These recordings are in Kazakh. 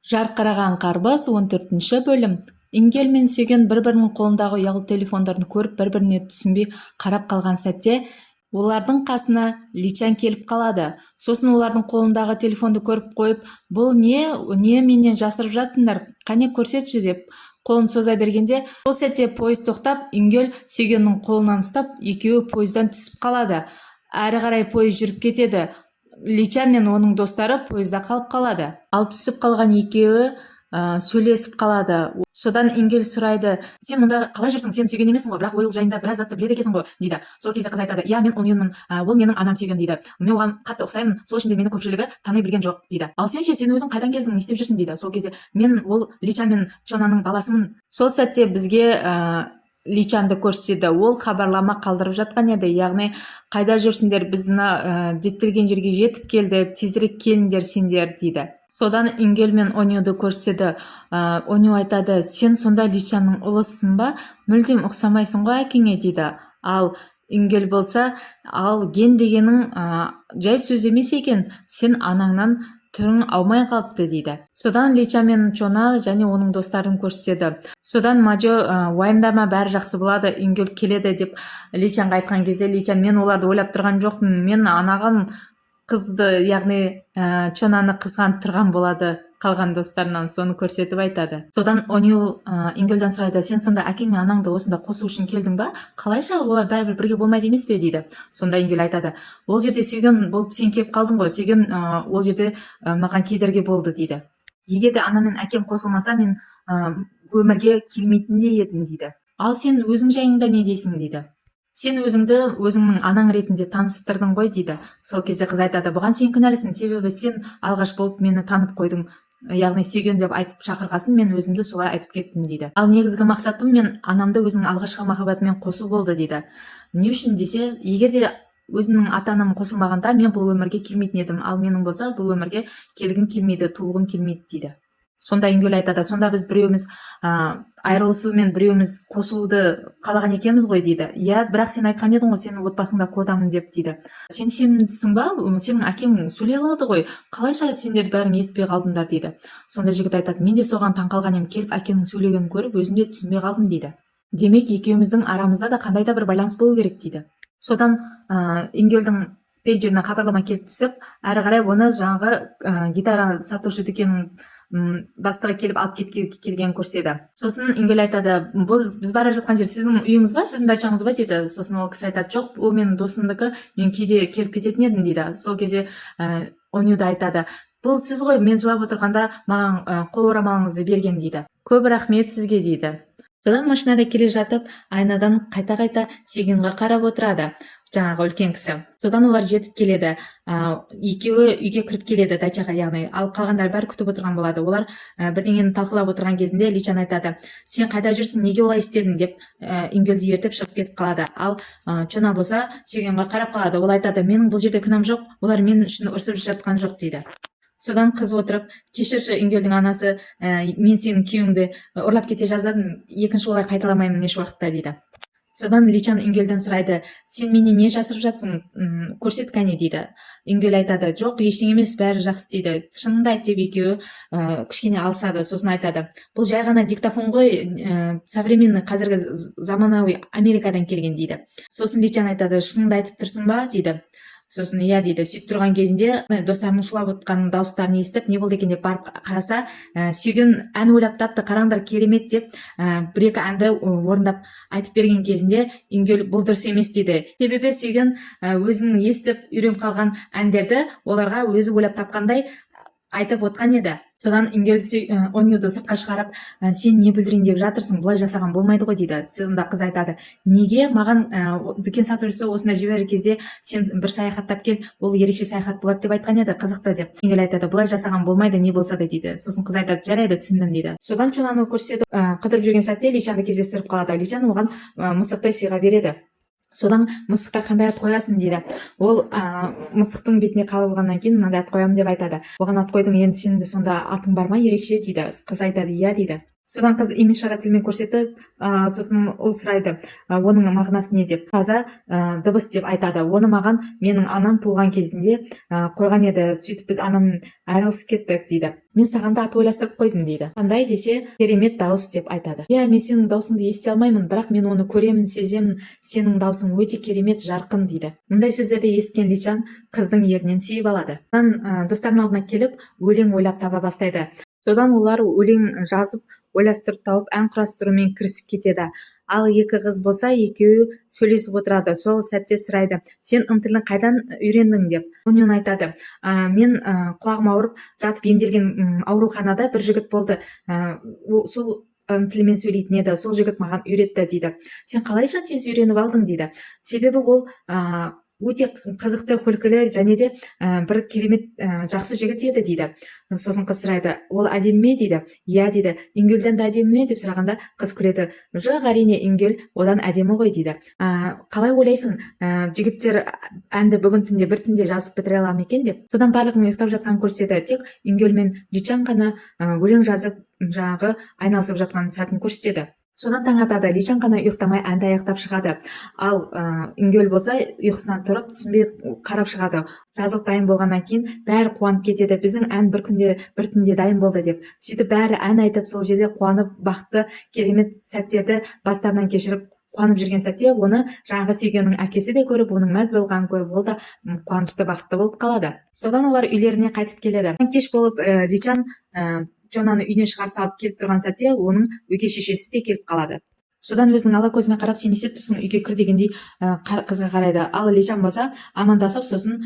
Жарқыраған қарбыз 14 бөлім. Ингел мен Сүйген бір-бірінің қолындағы ұялы телефондарын көріп, бір-біріне түсінбей қарап қалған сәтте, олардың қасына Личан келіп қалады. Сосын олардың қолындағы телефонды көріп қойып, бұл не менен жасырып жатсыңдар, қане көрсетші деп қолын соза бергенде, сол сәтте пойыз тоқтап, Ингел Сүйгеннің қолынан ұстап, екеуі пойыздан түсіп қалады. Әрі қарай пойыз жүріп кетеді. Личан мен оның достары пойызда қалып қалады. Ал түсіп қалған екеуі сөйлесіп қалады. Содан Ингел сұрайды: сен мұнда қалай жүрсің? Сен Сүйген емессің ғой, бірақ ол жайында біраз затты біледі екенсің ғой, дейді. Сол кезде қыз айтады: иә, мен Оньюнмын, ол менің анам Сүйген, дейді. Мен оған қатты ұқсаймын, сол үшін де мені көпшілігі тани білген жоқ, дейді. Ал сен ше, сен өзің қайдан келдің, не істеп жүрсің, дейді. Сол кезде мен ол Личан мен Чонаның баласымын. Сол сәтте бізге Личанды көрсетеді. Ол хабарлама қалдырып жатқан еді, яғни қайда жүрсіңдер, біз деттелген жерге жетіп келді, тезірек келіңдер сендер, дейді. Содан Ингел мен Оньюды көрсетеді. Онью айтады: сен сонда Личанның ұлысың ба? Мүлдем ұқсамайсың ғой әкеңе, дейді. Ал Ингел болса: ал ген дегенің жай сөз емес екен, сен анаңнан түрің аумай қалыпты, дейді. Содан Личан мен Чона және оның достарын көрсетеді. Содан Маджо: уайымдама, бәрі жақсы болады, Ингел келеді, деп Личанға айтқан кезде, Личан: мен оларды ойлап тұрған жоқпын, мен анаған қызды, яғни Чонаны қызған тұрған болады қалған достарынан, соны көрсетіп айтады. Содан Онью Ингелден сұрайды: сен сонда әкең мен анаңды осында қосу үшін келдің ба? Қалайша, олар бәрібір бірге болмайды емес пе, дейді. Сонда Ингел айтады: ол жерде Сүйген болып сен келіп қалдың ғой, Сүйген ол жерде маған кедергі болды, дейді. Егер де анам мен әкем қосылмаса, мен өмірге келмейтін де едім, дейді. Ал сен өзің жайыңда не дейсің, дейді. Сен өзіңді өзіңнің анаң ретінде таныстырдың ғой, дейді. Сол кезде қыз айтады: бұған сен кінәлісің, себебі сен алғаш болып мені танып қойдың, яғни Сүйген деп айтып шақырғасын, мен өзімді солай айтып кеттім, дейді. Ал негізгі мақсатым мен анамды өзінің алғашқы махаббатымен қосу болды, дейді. Не үшін десе, егер де өзімнің ата-анам қосылмағанда мен бұл өмірге келмейтін едім, ал менің болса бұл өмірге келгім келмейді, туылғым келмейді, дейді. Сонда Ингел айтады: сонда біз біреуміз айырылысу мен біреуміз қосылуды қалаған екенбіз ғой, дейді. Иә, бірақ сен айтқан едің ғой, сенің отбасыңда кодамын деп, дейді. Сен сенімдісің ба? Сенің әкең сөйлей алады ғой, қалайша сендер бәрін естіпей қалдыңдар, дейді. Сонда жігіт айтады: мен де соған таңқалған едім, келіп әкеңнің сөйлегенін көріп өзім де түсінбей қалдым, дейді. Демек екеуміздің арамызда да қандай да бір байланыс болу керек, дейді. Содан Ингелдің пейджеріне хабарлама келіп түсіп, әрі қарай оны жаңағы гитара сатушы дүкеннің бастығы келіп алып келген көрседі. Сосын Ингел айтады: бұл біз бара жатқан жер сіздің үйіңіз ба, сіздің дачаңыз ба, дейді. Сосын ол кісі айтады: жоқ, ол менің досымдікі, мен кейде келіп кететін едім, дейді. Сол кезде Онью да айтады: бұл сіз ғой, мен жылап отырғанда маған қол орамалыңызды берген, дейді. Көп рахмет сізге, дейді. Содан машинада келе жатып, айнадан қайта-қайта Сүйгенге қарап отырады, жаңағы үлкен кісі. Содан олар жетіп келеді. Екеуі үйге кіріп келеді, дачаға, яғни. Ал қалғандар бәрі күтіп отырған болады. Олар бірдеңені талқылап отырған кезінде Личан айтады: сен қайда жүрсің, неге олай істедің, деп Ингелді ертіп шығып кетіп қалады. Ал Чона болса Сүйгенге қарап қалады. Ол айтады: менің бұл жерде күнәм жоқ, олар мен үшін ұрсып жатқан жоқ, дейді. Содан қыз отырып: кешірші Ингелдің анасы, мен сенің күйеуіңді ұрлап кете жаздадым, екінші олай қайталамаймын еш уақытта, дейді. Содан Личан Ингелден сұрайды: сен менен не жасырып жатсың, көрсет кәне, дейді. Ингел айтады: жоқ, ештеңе емес, бәрі жақсы, дейді. Шыныңды айт, деп екеуі кішкене алысады. Сосын айтады: бұл жай ғана диктофон ғой, современный, қазіргі заманауи Америкадан келген, дейді. Сосын Личан айтады: шыныңды айтып тұрсың ба, дейді. Сосын иә, дейді. Сөйтіп тұрған кезінде достарының шулап отқан дауыстарын естіп, не болды екен деп барып қараса, Сүйген ән ойлап тапты, қараңдар, керемет, деп бір-екі әнді орындап айтып берген кезінде Ингел: бұл дұрыс емес, дейді. Себебі Сүйген өзінің естіп үйреніп қалған әндерді оларға өзі ойлап тапқандай айтып отқан еді. Содан Ингел Оньюды сыртқа шығарып: сен не бүлдірейін деп жатырсың, бұлай жасаған болмайды ғой, дейді. Сонда қыз айтады: неге? Маған дүкен сатушысы осында жіберер кезде сен бір саяхаттап кел, ол ерекше саяхат болады деп айтқан еді, қызықты, деп. Ингел айтады: бұлай жасаған болмайды, не болса да, дейді. Сосын қыз айтады: жарайды, түсіндім, дейді. Содан Чонаны көрсетіп қыдырып жүрген сәтте Личанды кездестіріп қалады. Личан оған мысықты сыйға береді. Содан мысыққа қандай ат қоясың, дейді. Ол мысықтың бетіне қалып болғаннан кейін мынандай ат қоямын деп айтады. Оған ат қойдың, енді сенің де сонда атың бар ма ерекше, дейді. Қыз айтады: иә, дейді. Содан қыз имишара тілмен көрсетіп, сосын ол сұрайды, оның мағынасы не деп. Таза дыбыс деп айтады. Оны маған менің анам туылған кезінде қойған еді. Сөйтіп біз анаммен айырылысып кеттік дейді. Мен саған да ат ойластырып қойдым дейді. Қандай десе, керемет дауыс деп айтады. Иә, мен сенің даусыңды ести алмаймын, бірақ мен оны көремін, сеземін. Сенің даусың өте керемет, жарқын дейді. Мұндай сөздерді естіген Личан қыздың ернінен сүйіп алады. Содан достарының алдына келіп, өлең ойлап таба бастайды. Содан олар өлең жазып, ойластырып тауып, ән құрастырумен кірісіп кетеді. Ал екі қыз болса, екеуі сөйлесіп отырады. Сол сәтте сұрайды, сен тілін қайдан үйрендің деп. Уньон айтады, мен құлағым ауырып жатып емделген ауруханада бір жігіт болды. Сол тілмен сөйлейтін еді. Сол жігіт маған үйретті дейді. Сен қалайша тез үйреніп алдың дейді. Себебі ол өте қызықты, күлкілі және де бір керемет жақсы жігіт еді дейді. Сосын қыз сұрайды, ол әдемі ме дейді. Иә дейді. Ингелден де әдемі ме деп сұрағанда қыз күледі. Жоқ, әрине Ингел одан әдемі ғой дейді. Қалай ойлайсың, жігіттер әнді бүгін түнде бір түнде жазып бітіре ала ма екен деп. Содан барлығын ұйықтап жатқан көрсетеді. Тек Ингел мен Личан ғана өлең жазып жаңағы айналысып жатқан сәтін көрсетеді. Содан таң атады, Личан ғана ұйықтамай әнді аяқтап шығады. Ал Ингел болса ұйқысынан тұрып түсінбей қарап шығады. Жазылып дайын болғаннан кейін бәрі қуанып кетеді. Біздің ән бір түнде дайын болды деп. Сөйтіп бәрі ән айтып, сол жерде қуанып, бақытты, керемет сәттерді бастарынан кешіріп қуанып жүрген сәтте оны жаңағы сүйгеннің әкесі де көріп, оның мәз болғанын көріп, ол да қуанышты, бақытты болып қалады. Содан олар үйлеріне қайтып келеді. Кеш болып Личан Джонаны үйіне шығарып салып келіп тұрған сәтте оның өгей шешесі де келіп қалады. Содан өзінің ала көзімен қарап, сен не істеп тұрсың, үйге кір дегендей қызға қарайды. Ал Личан болса амандасып, сосын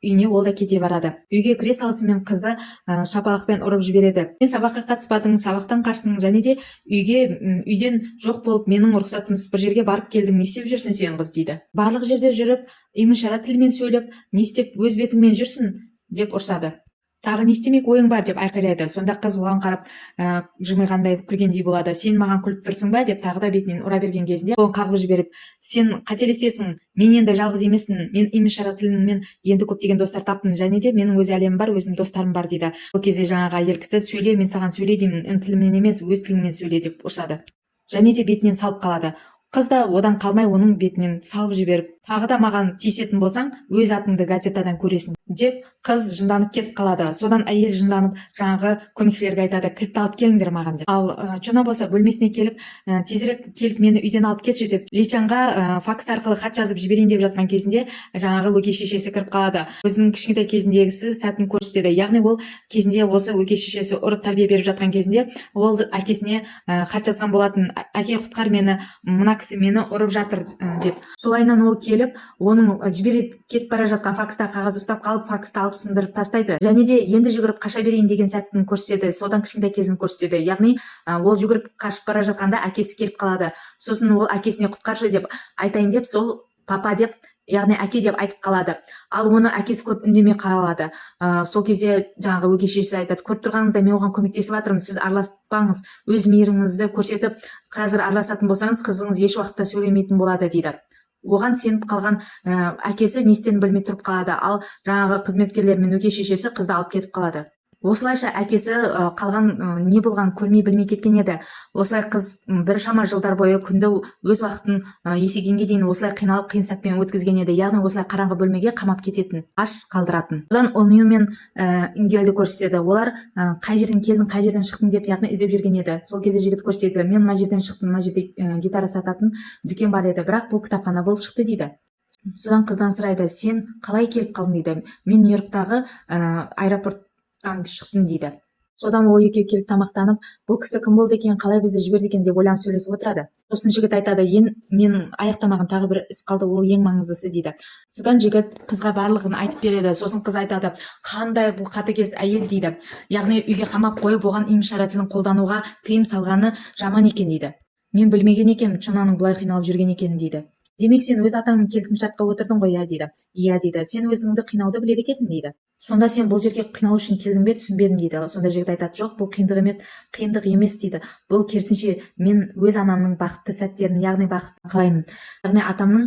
үйіне ол да кете барады. Үйге кіре салысымен қызды шапалақпен ұрып жібереді. Сен сабаққа қатыспадың, сабақтан қаштың, және де үйден жоқ болып, менің рұқсатымсыз бір жерге барып келдің, не істеп жүрсің сен қыз дейді. Барлық жерде жүріп, имишара тілмен сөйлеп, не істеп өз бетіңмен жүрсің деп ұрсады. Тағы не істемек ойың бар деп айқайлайды. Сонда қыз оған қарап жымиғандай күлгендей болады. Сен маған күліп тұрсың ба деп тағы да бетінен ұра берген кезінде қолын қағып жіберіп, сен қателесесің, мен енді жалғыз емеспін, мен имишара тілімен енді көптеген достар таптым, және де менің өз әлемім бар, өзімнің достарым бар дейді. Сол кезде жаңағы әйел кісі, сөйле, мен саған сөйле деймін, тіліммен емес, өз тіліңмен сөйле деп ұрсады. Және де бетінен салып қалады. Қыз да одан қалмай оның бетінен салып жіберіп, тағы да маған тиісетін болсаң, өз атыңды газетадан көресің деп қыз жынданып кетіп қалады. Содан әйел жынданып жаңағы көмекшілерге айтады, кілтті алып келіңдер маған деп. Ал Джона болса бөлмесіне келіп, тезірек келіп мені үйден алып кетші деп Личанға факс арқылы хат жазып жіберейін деп жатқан кезінде жаңағы өгей шешесі кіріп қалады. Өзінің кішкентай кезіндегісі сәтін көрсетеді. Яғни ол кезінде осы өгей шешесі ұрып тәрбие беріп жатқан кезінде ол әкесіне хат жазған болатын. Әке, құтқар мені, мына кісі мені ұрып жатыр деп. Солайынан ол келіп, оның жіберіп кетіп бара жатқан факста қағаз ұстап қалып, факсты алып сындырып тастайды. Және де енді жүгіріп қаша берейін деген сәтін көрсетеді. Содан кішкентай кезін көрсетеді. Яғни ол жүгіріп қашып бара жатқанда әкесі келіп қалады. Сосын ол әкесіне құтқаршы деп айтайын деп, сол папа деп, яғни әке деп айтып қалады. Ал оны әкесі көріп үндемей қалады. Сол кезде жаңағы өгей шешесі айтады, көріп тұрғаныңызда мен оған көмектесіп жатырмын, сіз араласпаңыз, өз мейіріңізді көрсетіп, қазір араласатын болсаңыз, қызыңыз еш уақытта сөйлемейтін болады дейді. Оған сеніп қалған әкесі не істерін білмей тұрып қалады. Ал жаңағы қызметкерлер мен өгей шешесі қызды алып кетіп қалады. Осылайша әкесі қалған не болған көрмей білмей кеткен еді. Осылай қыз біршама жылдар бойы күнді өз уақытын есейгенге дейін осылай қиналып қиын сәтпен өткізген еді. Яғни осылай қараңғы бөлмеге қамап кететін, аш қалдыратын. Содан Уньон мен Ингелді көрсетеді. Олар қай жерден келдің, қай жерден шықтың деп яғни іздеп жүрген еді. Сол кезде жігіт көрсетеді, мен мына жерден шықтым, мына жерде гитара сататын дүкен бар еді, бірақ бұл кітапхана болып шықты дейді. Содан қыздан сұрайды, сен қалай келіп қалдың дейді. Мен Нью-Йорктағы аэропорт шықтым дейді. Содан ол екеуі келіп тамақтанып, бұл кісі кім болды екен, қалай бізді жіберді екен деп ойланып сөйлесіп отырады. Сосын жігіт айтады, мен аяқтамаған тағы бір іс қалды, ол ең маңыздысы дейді. Содан жігіт қызға барлығын айтып береді. Сосын қыз айтады, қандай бұл қатыгез әйел дейді. Яғни үйге қамап қойып, оған имишара тілін қолдануға тыйым салғаны жаман екен дейді. Мен білмеген екенмін Джонаның бұлай қиналып жүрген екенін дейді. Демек сен өз атаңмен келісімшартқа отырдың ғой, иә дейді. Иә дейді. Сен өзіңді қинауды біледі екенсің дейді. Сонда сен бұл жерге қинау үшін келдің бе, түсінбедім дейді. Сонда жігіт айтады, жоқ, бұл қиындық емес дейді. Бұл керісінше мен өз анамның бақытты сәттерін, яғни бақытын қалаймын. Яғни атамның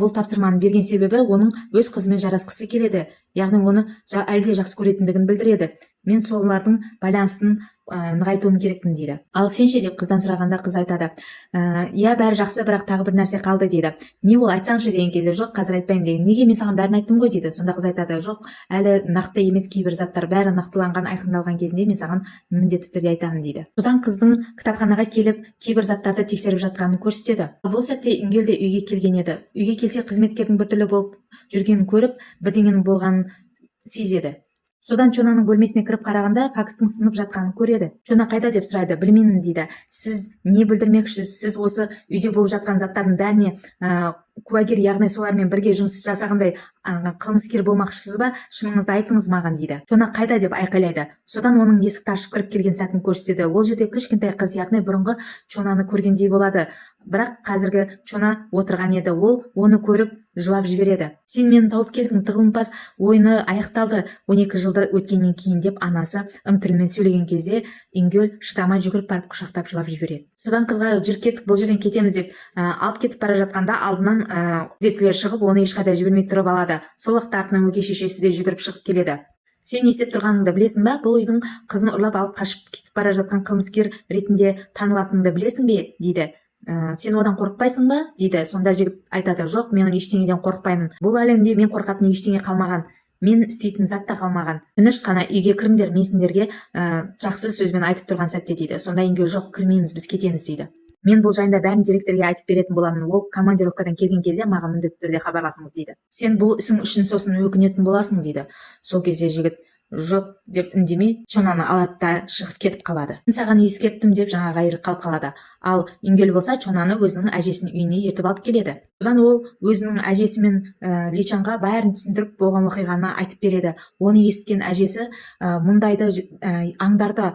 бұл тапсырманы берген себебі оның өз қызымен жарасқысы келеді. Яғни оны әлде жақсы көретіндігін білдіреді. Мен солардың байланыстың нығайтуым керекпін дейді. Ал сен ше деп қыздан сұрағанда қыз айтады, иә бәрі жақсы, бірақ тағы бір нәрсе қалды дейді. Не ол, айтсаңшы деген кезде, жоқ қазір айтпаймын дейді. Неге, мен саған бәрін айттым ғой дейді. Сонда қыз айтады, жоқ әлі нақты емес кейбір заттар, бәрі нақтыланған, айқындалған кезінде мен саған міндетті түрде айтамын дейді. Содан қыздың кітапханаға келіп кейбір заттарды тексеріп жатқанын көрсетеді. Бұл сәтте Ингел де үйге келген еді. Үйге келсе қызметкердің біртүрлі болып жүргенін көріп, бірдеңенің болғанын сезеді. Содан Чонаның бөлмесіне кіріп қарағанда факстың сынып жатқанын көреді. Чона қайда деп сұрайды. Білмеймін дейді. Сіз не білдірмекшісіз? Сіз осы үйде болып жатқан заттардың бәріне куәгер, яғни солармен бірге жұмыс жасағандай қылмыскер болмақшысыз ба? Шыныңызды айтыңыз маған дейді. Чона қайда деп айқайлайды. Содан оның есікті ашып кіріп келген сәтін көрсетеді. Ол жерде кішкентай қыз, яғни бұрынғы Чонаны көргендей болады. Бірақ қазіргі Чона отырған еді. Ол оны көріп жылап жібереді. Сен мені тауып келдің, тығылымпаз, ойыны аяқталды 12 жылда өткеннен кейін деп анасы ым-тілмен сөйлеген кезде Ингел шыдамай жүгіріп барып құшақтап жылап жібереді. Содан қызға жүр кеттік, бұл жерден кетеміз деп алып кетіп бара жатқанда алдынан күзетшілер шығып, оны ешқайда жібермей тұрып алады. Сол уақытта артынан өгей шешесі де жүгіріп шығып келеді. Сен не істеп тұрғаныңды білесің бе? Бұл үйдің қызын ұрлап алып қашып кетіп бара жатқан қылмыскер ретінде танылатыныңды білесің бе дейді. Сен одан қорықпайсың ба дейді. Сонда жігіт айтады, жоқ, мен ештеңеден қорықпаймын. Бұл әлемде мен қорқатын ештеңе қалмаған. Мен істейтін зат та қалмаған. Тыныш қана үйге кіріңдер, мен сендерге жақсы сөзбен айтып тұрған сәтте дейді. Сонда Ингел, жоқ, кірмейміз, біз кетеміз дейді. Мен бұл жайында бәрін директорге айтып беретін боламын. Ол командировкадан келген кезде маған міндетті түрде хабарласыңыз дейді. Сен бұл ісің үшін сосын өкінетін боласың дейді. Сол кезде жігіт жоқ деп үндемей Чонаны алады да шығып кетіп қалады. Мен саған ескерттім деп жаңа ғайыр қалып қалады. Ал Ингел болса Чонаны өзінің әжесінің үйіне ертіп алып келеді. Содан ол өзінің әжесі мен Личанға бәрін түсіндіріп болған оқиғаны айтып береді. Оны естіген әжесі мұндайды аңдарды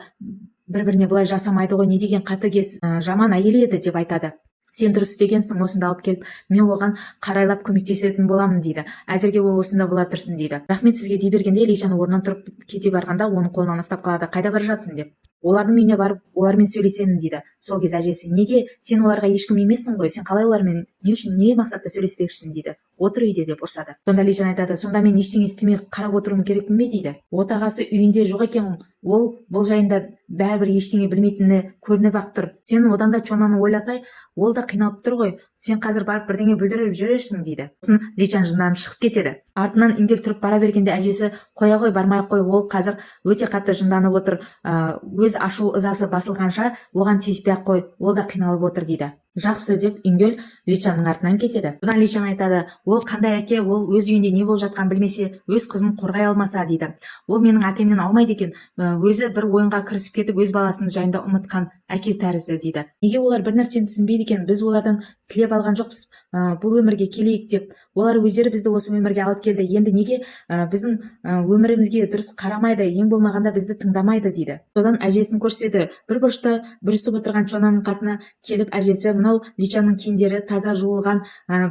бір-біріне былай жасамайды ғой, не деген қатыгез, жаман әйел еді деп айтады. Сен дұрыс істегенсің, осында алып келіп, мен оған қарайлап көмектесетін боламын дейді. Әзірге ол осында бола тұрсын дейді. Рахмет сізге дей бергенде Лишан орнынан тұрып кете барғанда оның қолынан ұстап қалады. Қайда бара жатсың деп. Олардың үйіне барып, олармен сөйлесемін дейді. Сол кез әжесі, неге, сен оларға ешкім емессің ғой, сен қалай олармен, не үшін, не мақсатта сөйлеспекшісің дейді. Отыр үйде деп ұрсады. Сонда Лишан айтады, сонда мен ештеңе істемей қарап отыруым керекпін бе дейді. Отағасы үйінде жоқ екен, ол бұл жайында бәрібір ештеңе білмейтіні көрініп ақ тұр. Сен одан да Чонаны ойласай, ол да қиналып тұр ғой. Сен қазір барып бірдеңе бүлдіріп жүрерсің дейді. Сосын Личан жынданып шығып кетеді. Артынан Ингел тұрып бара бергенде әжесі, қоя ғой, бармай қой, ол қазір өте қатты жынданып отыр. Өз ашу ызасы басылғанша оған тиіспей ақ қой, ол да қиналып отыр дейді. Жақсы деп Ингел Личанның артынан кетеді. Содан Личан айтады, ол қандай әке, ол өз үйінде не болып жатқанын білмесе, өз қызын қорғай алмаса дейді. Ол менің әкемнен аумайды екен, өзі бір ойынға кірісіп кетіп, өз баласының жайында ұмытқан әке тәрізді дейді. Неге олар бір нәрсені түсінбейді екен, біз олардан тілеп алған жоқпыз, бұл өмірге келейік деп. Олар өздері бізді осы өмірге алып келді. Енді неге біздің өмірімізге дұрыс қарамайды, ең болмағанда бізді тыңдамайды дейді. Содан әжесін көрсетеді. Бір бұрышта бүрісіп отырған Чонаның қасына келіп әжесі, мынау Личанның киімдері таза жуылған,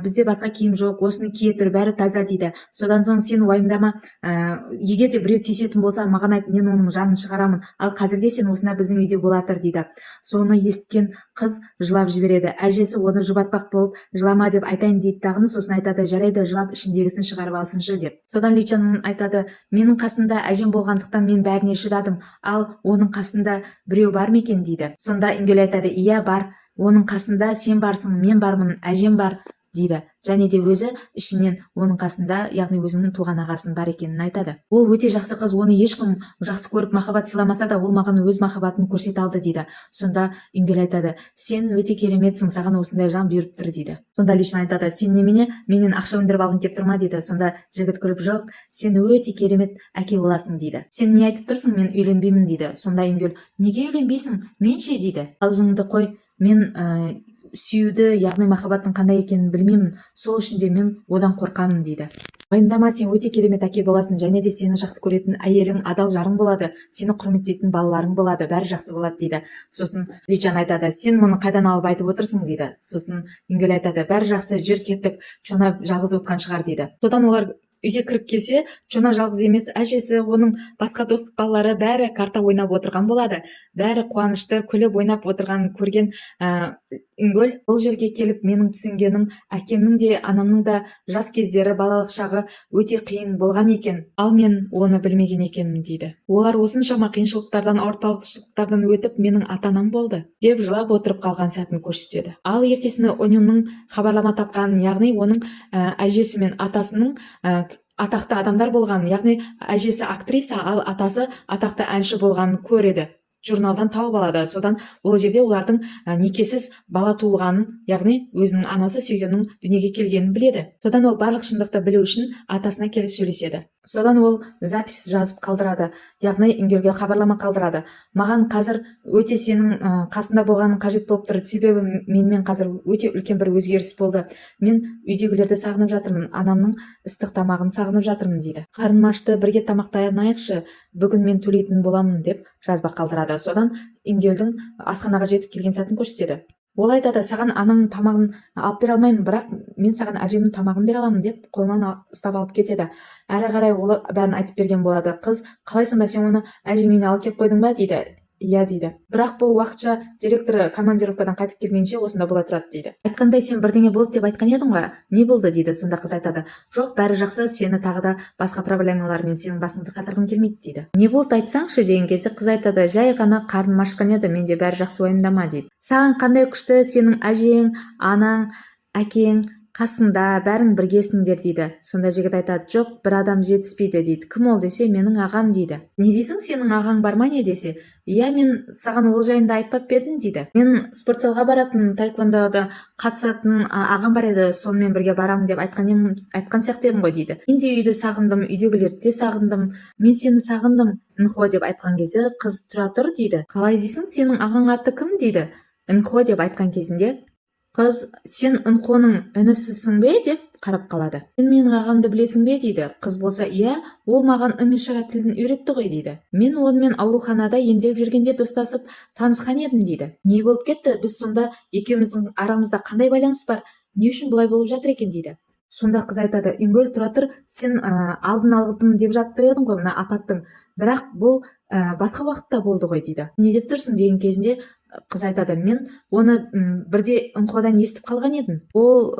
бізде басқа киім жоқ, осыны кие тұр, бәрі таза дейді. Содан соң сен уайымдама, егер де біреу тиісетін болса, маған айт, мен оның жанын шығарамын. Ал қазірге сен осында біздің үйде бола тұр дейді. Соны естіген қыз жылап жібереді. Әжесі оны жұбатпақ болып, жылама деп айтайын дейді тағыны, сосын айтады, жарайды, жылап ішіндегісін шығарып алсыншы деп. Содан Личан айтады, менің қасында әжем болғандықтан мен бәріне шыдадым, ал оның қасында біреу бар ма екен дейді. Сонда Ингел айтады, иә бар, оның қасында сен барсың, мен бармын, әжем бар дейді. Және де өзі ішінен оның қасында, яғни өзінің туған ағасының бар екенін айтады. Ол өте жақсы қыз, оны ешкім жақсы көріп махаббат сыйламаса да, ол маған өз махаббатын көрсете алды дейді. Сонда Ингел айтады, сен өте кереметсің, саған осындай жан бұйырып тұр дейді. Сонда Личан айтады, сен немене, менен ақша өндіріп алғың келіп тұр ма дейді. Сонда жігіт күліп, жоқ, сен өте керемет әке боласың дейді. Сен не айтып тұрсың, мен үйленбеймін дейді. Сонда Ингел, неге үйленбейсің, мен ше дейді. Қалжыңды қой, мен сүюді, яғни махаббаттың қандай екенін білмеймін, сол үшін де мен одан қорқамын дейді. Уайымдама, сен өте керемет әке боласың, және де сені жақсы көретін әйелің, адал жарың болады, сені құрметтейтін балаларың болады, бәрі жақсы болады дейді. Сосын Личан айтады, сен мұны қайдан алып айтып отырсың дейді. Сосын Ингел айтады, бәрі жақсы, жүр кеттік, Чона жалғыз отқан шығар дейді. Содан олар үйге кіріп келсе, Чона жалғыз емес, әжесі, оның басқа достық балалары бәрі карта ойнап отырған болады. Бәрі қуанышты күліп ойнап отырғанын көрген Үңгел бұл жерге келіп менің түсінгенім, әкемнің де анамның да жас кездері, балалық шағы өте қиын болған екен, ал мен оны білмеген екенмін дейді. Олар осыншама қиыншылықтардан, ауыртпалықтардан өтіп менің ата-анам болды деп жылап отырып қалған сәтін көрсетеді. Ал ертесіне Онюнның хабарлама тапқанын, яғни оның әжесі мен атасының атақты адамдар болғанын, яғни әжесі актриса, ал атасы атақты әнші болғанын көреді. Журналдан тауып алады. Содан ол жерде олардың некесіз бала туылғанын, яғни өзінің анасы сүйгеннің дүниеге келгенін біледі. Содан ол барлық шындықты білу үшін атасына келіп сөйлеседі. Содан ол запись жазып қалдырады, яғни Үңгелге хабарлама қалдырады. Маған қазір өте сенің қасында болғаның қажет болып тұр, себебі менімен қазір өте үлкен бір өзгеріс болды. Мен үйдегілерді сағынып жатырмын, анамның ыстық тамағын сағынып жатырмын дейді. Қарным ашты, бірге тамақтанайықшы, бүгін мен төлейтін боламын деп жазба қалдырады. Содан Үңгелдің асханаға жетіп келген сәтін көрсетеді. Ол айтады, саған ананың тамағын алып бере алмаймын, бірақ мен саған әжемнің тамағын бере аламын деп қолынан ұстап алып кетеді. Әрі қарай ол бәрін айтып берген болады. Қыз, қалай сонда сен оны әжеңнің үйіне алып келіп қойдың ба дейді. Иә дейді. Бірақ бұл уақытша директор командировкадан қайтып келмейінше осында бола тұрады дейді. Айтқандай, сен бірдеңе болды деп айтқан едің ғой. Не болды дейді. Сонда қыз айтады, жоқ, бәрі жақсы, сені тағы да басқа проблемалармен сенің басыңды қатырғым келмейді дейді. Не болды айтсаңшы деген кезде қыз айтады, жай ғана қарным ашқан еді, менде бәрі жақсы, уайымдама дейді. Саған қандай күшті, сенің әжең, анаң, әкең қасында, бәрің біргесіңдер дейді. Сонда жігіт айтады, жоқ, бір адам жетіспейді дейді. Кім ол десе, менің ағам дейді. Не дейсің, сенің ағаң бар ма не десе? Иә, мен саған ол жайында айтпап бердім дейді. Мен спортзалға баратын, таэквондода қатысатын ағам бар еді, сонымен бірге барамын деп айтқан сияқты едім ғой дейді. Мен де үйді сағындым, үйдегілерді де сағындым, мен сені сағындым, Нхо деп айтқан кезде қыз тұра тұр дейді. Қалай дейсің, сенің ағаң аты кім дейді. Нхо деп айтқан кезінде қыз, сен Нхоның інісісің бе деп қарап қалады. Сен менің ағамды білесің бе дейді. Қыз болса, иә, ол маған ым-ишара тілін үйретті ғой дейді. Мен онымен ауруханада емделіп жүргенде достасып танысқан едім дейді. Не болып кетті? Біз сонда екеуміздің арамызда қандай байланыс бар? Не үшін бұлай болып жатыр екен дейді. Сонда қыз айтады, Үңгел, тұра тұр, сен алдын алдым деп жатыр едің ғой, мына апаттың. Бірақ бұл басқа уақытта болды ғой дейді. Не деп тұрсың деген кезінде қыз айтады, мен оны бірде Нходан естіп қалған едім. Ол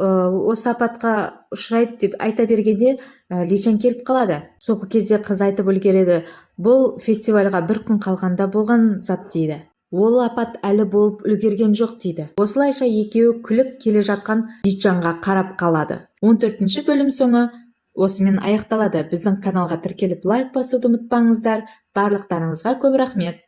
осы апатқа ұшырайды деп айта бергенде Личан келіп қалады. Сол кезде қыз айтып үлгереді, бұл фестивальға бір күн қалғанда болған зат дейді. Ол апат әлі болып үлгерген жоқ дейді. Осылайша екеуі күліп келе жатқан Личанға қарап қалады. 14-ші бөлім соңы осымен аяқталады. Біздің каналға тіркеліп лайк басуды ұмытпаңыздар. Барлықтарыңызға көп рахмет.